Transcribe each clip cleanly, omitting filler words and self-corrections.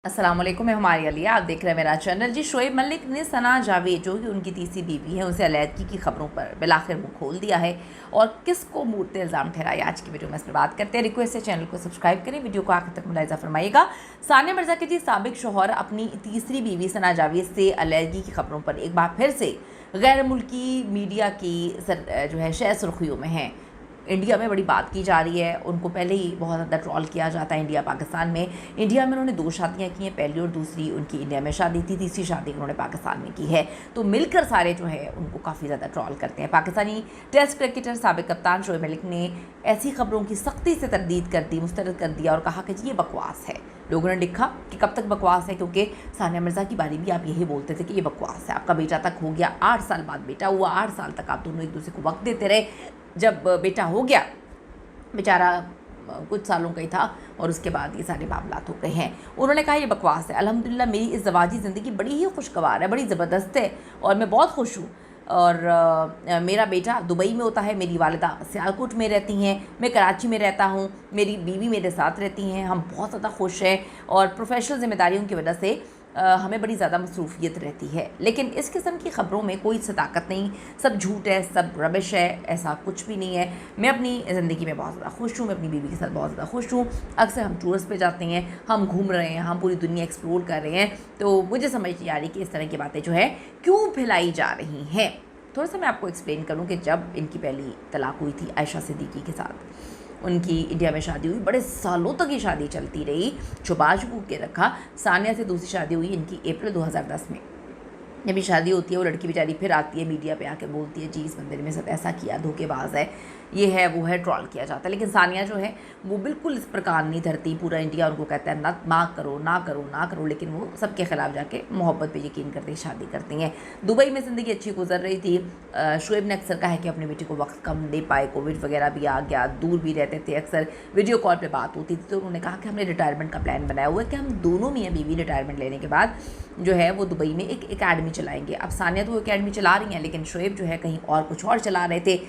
अस्सलाम वालेकुम, मैं हमारी अलिया, आप देख रहे हैं मेरा चैनल। जी, शोएब मलिक ने सना जावेद जो कि उनकी तीसरी बीवी है उनसे अलैदगी की खबरों पर बिलाखिर मुँह खोल दिया है और किसको मूर्ते इल्ज़ाम ठहराया। आज की वीडियो में इस पर बात करते हैं। रिक्वेस्ट है चैनल को सब्सक्राइब करें, वीडियो को आखिर तक मुलाहिज़ा फरमाइएगा। सानिया मिर्ज़ा के जी साबिक शौहर अपनी तीसरी बीवी सना जावेद से अलैदगी की खबरों पर एक बार फिर से गैर मुल्की मीडिया की जो है शह सुर्खियों में है। इंडिया में बड़ी बात की जा रही है, उनको पहले ही बहुत ज़्यादा ट्रॉल किया जाता है इंडिया पाकिस्तान में। इंडिया में उन्होंने 2 शादियाँ की हैं, पहली और दूसरी उनकी इंडिया में शादी थी, तीसरी शादी उन्होंने पाकिस्तान में की है। तो मिलकर सारे जो है उनको काफ़ी ज़्यादा ट्रॉल करते हैं। पाकिस्तानी टेस्ट क्रिकेटर साबिक कप्तान शोएब मलिक ने ऐसी खबरों की सख्ती से तरदीद कर दी, मुस्तरद कर दिया और कहा कि ये बकवास है। लोगों ने लिखा कि कब तक बकवास है, क्योंकि सानिया मिर्ज़ा की बारी भी आप यही बोलते थे कि ये बकवास है। आपका बेटा तक हो गया, 8 साल बाद बेटा हुआ, 8 साल तक आप दोनों एक दूसरे को वक्त देते रहे। जब बेटा हो गया, बेचारा कुछ सालों का ही था और उसके बाद ये सारे मामलात हो गए हैं। उन्होंने कहा ये बकवास है। अल्हम्दुलिल्लाह मेरी इस ज़वाजी ज़िंदगी बड़ी ही खुशगवार है, बड़ी ज़बरदस्त है और मैं बहुत खुश हूँ। और मेरा बेटा दुबई में होता है, मेरी वालिदा सियालकोट में रहती हैं, मैं कराची में रहता हूँ, मेरी बीवी मेरे साथ रहती हैं। हम बहुत ज़्यादा खुश हैं और प्रोफेशनल ज़िम्मेदारियों की वजह से हमें बड़ी ज़्यादा मसरूफ़ियत रहती है। लेकिन इस किस्म की ख़बरों में कोई सदाकत नहीं, सब झूठ है, सब रबिश है, ऐसा कुछ भी नहीं है। मैं अपनी ज़िंदगी में बहुत ज़्यादा खुश हूँ, मैं अपनी बीवी के साथ बहुत ज़्यादा खुश हूँ। अक्सर हम टूर्स पे जाते हैं, हम घूम रहे हैं, हम पूरी दुनिया एक्सप्लोर कर रहे हैं। तो मुझे समझ नहीं आ रही कि इस तरह की बातें जो है क्यों फैलाई जा रही हैं। थोड़ा सा मैं आपको एक्सप्लेन करूँ कि जब इनकी पहली तलाक़ हुई थी आयशा सिद्दीकी के साथ, उनकी इंडिया में शादी हुई, बड़े सालों तक ये शादी चलती रही, छुपा छुपू के रखा। सानिया से दूसरी शादी हुई इनकी अप्रैल 2010 में। जब ये शादी होती है, वो लड़की बेचारी फिर आती है मीडिया पे आके बोलती है जी इस बंदे ने मेरे साथ ऐसा किया, धोखेबाज है, ये है वो है, ट्रॉल किया जाता है। लेकिन सानिया जो है वो बिल्कुल इस पर कान नहीं धरती। पूरा इंडिया उनको कहता है ना करो ना करो ना करो, लेकिन वो सबके ख़िलाफ़ जाके मोहब्बत पे यकीन करते शादी करती हैं। दुबई में ज़िंदगी अच्छी गुजर रही थी। शोएब ने अक्सर कहा है कि अपने बेटे को वक्त कम दे पाए, कोविड वगैरह भी आ गया, दूर भी रहते थे, अक्सर वीडियो कॉल पर बात होती थी। तो उन्होंने कहा कि हमने रिटायरमेंट का प्लान बनाया हुआ है कि हम दोनों मियाँ बीवी रिटायरमेंट लेने के बाद जो है वो दुबई में एक एकेडमी चलाएंगे। अब सानिया तो वो एकेडमी चला रही हैं, लेकिन शोएब जो है कहीं और कुछ और चला रहे थे।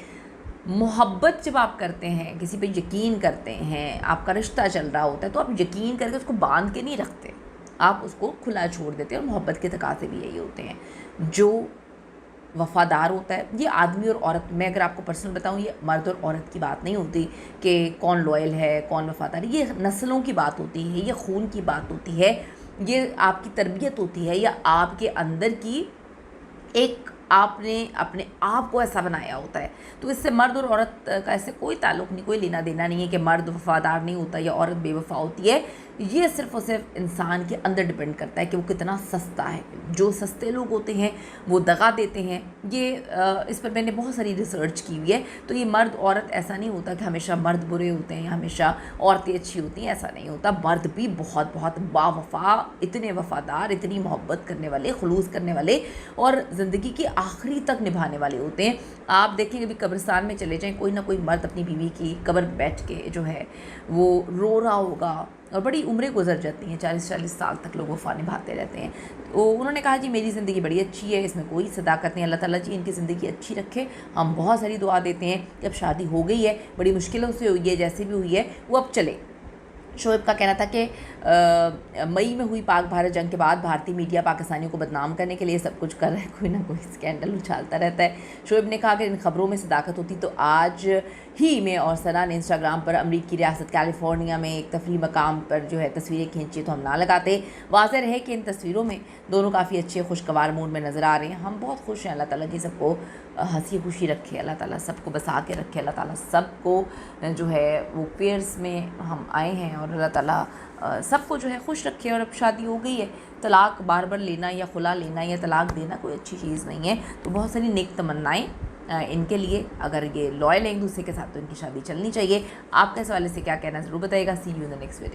मोहब्बत जब आप करते हैं, किसी पे यकीन करते हैं, आपका रिश्ता चल रहा होता है, तो आप यकीन करके उसको बांध के नहीं रखते, आप उसको खुला छोड़ देते हैं। और मोहब्बत के तकाज़े भी यही होते हैं। जो वफ़ादार होता है, ये आदमी और औरत, मैं अगर आपको पर्सनल बताऊं, ये मर्द और औरत की बात नहीं होती कि कौन लॉयल है कौन वफ़ादार है। ये नस्लों की बात होती है, ये खून की बात होती है, ये आपकी तरबियत होती है, या आपके अंदर की एक आपने अपने आप को ऐसा बनाया होता है। तो इससे मर्द और औरत का ऐसे कोई ताल्लुक़ नहीं, कोई लेना देना नहीं है कि मर्द वफ़ादार नहीं होता या औरत बेवफ़ा होती है। ये सिर्फ़ और सिर्फ इंसान के अंदर डिपेंड करता है कि वो कितना सस्ता है। जो सस्ते लोग होते हैं वो दगा देते हैं। ये इस पर मैंने बहुत सारी रिसर्च की हुई है। तो ये मर्द औरत ऐसा नहीं होता कि हमेशा मर्द बुरे होते हैं या हमेशा औरतें अच्छी होती हैं, ऐसा नहीं होता। मर्द भी बहुत बहुत बावफ़ा, इतने वफ़ादार, इतनी मोहब्बत करने वाले, खुलूस करने वाले और ज़िंदगी की आखिरी तक निभाने वाले होते हैं। आप देखेंगे अभी कब्रिस्तान में चले जाएं, कोई ना कोई मर्द अपनी बीवी की कब्र पर बैठ के जो है वो रो रहा होगा और बड़ी उम्रें गुजर जाती हैं, 40-40 साल तक लोग वफ़ा निभाते रहते हैं। तो उन्होंने कहा जी मेरी ज़िंदगी बड़ी अच्छी है, इसमें कोई सदाकत नहीं। अल्लाह ताला जी इनकी ज़िंदगी अच्छी रखे। हम बहुत सारी दुआ देते हैं कि अब शादी हो गई है, बड़ी मुश्किलों से हुई है, जैसे भी हुई है वो अब चले। शोएब का कहना था कि मई में हुई पाक भारत जंग के बाद भारतीय मीडिया पाकिस्तानियों को बदनाम करने के लिए सब कुछ कर रहा है, कोई ना कोई स्कैंडल उछालता रहता है। शोएब ने कहा कि इन खबरों में सदाकत होती तो आज ही मैं और सना ने इंस्टाग्राम पर अमरीकी रियासत कैलिफोर्निया में एक तफरी मकाम पर जो है तस्वीरें खींची तो हम ना लगाते। वाज़ेह रहे कि इन तस्वीरों में दोनों काफ़ी अच्छे खुशगवार मूड में नज़र आ रहे हैं। हम बहुत खुश हैं। अल्लाह ताला जी सबको हंसी खुशी रखे, अल्लाह ताला सबको बसा के रखे, अल्लाह ताला सबको जो है वो पेयर्स में हम आए हैं और अल्लाह ताला सबको जो है खुश रखे। और अब शादी हो गई है, तलाक़ बार बार लेना या खुला लेना या तलाक़ देना कोई अच्छी चीज़ नहीं है। तो बहुत सारी नेक तमन्नाएँ इनके लिए। अगर ये लॉयल हैं एक दूसरे के साथ तो इनकी शादी चलनी चाहिए। आपका इस हवाले से क्या कहना ज़रूर बताइएगा। See you in the next video.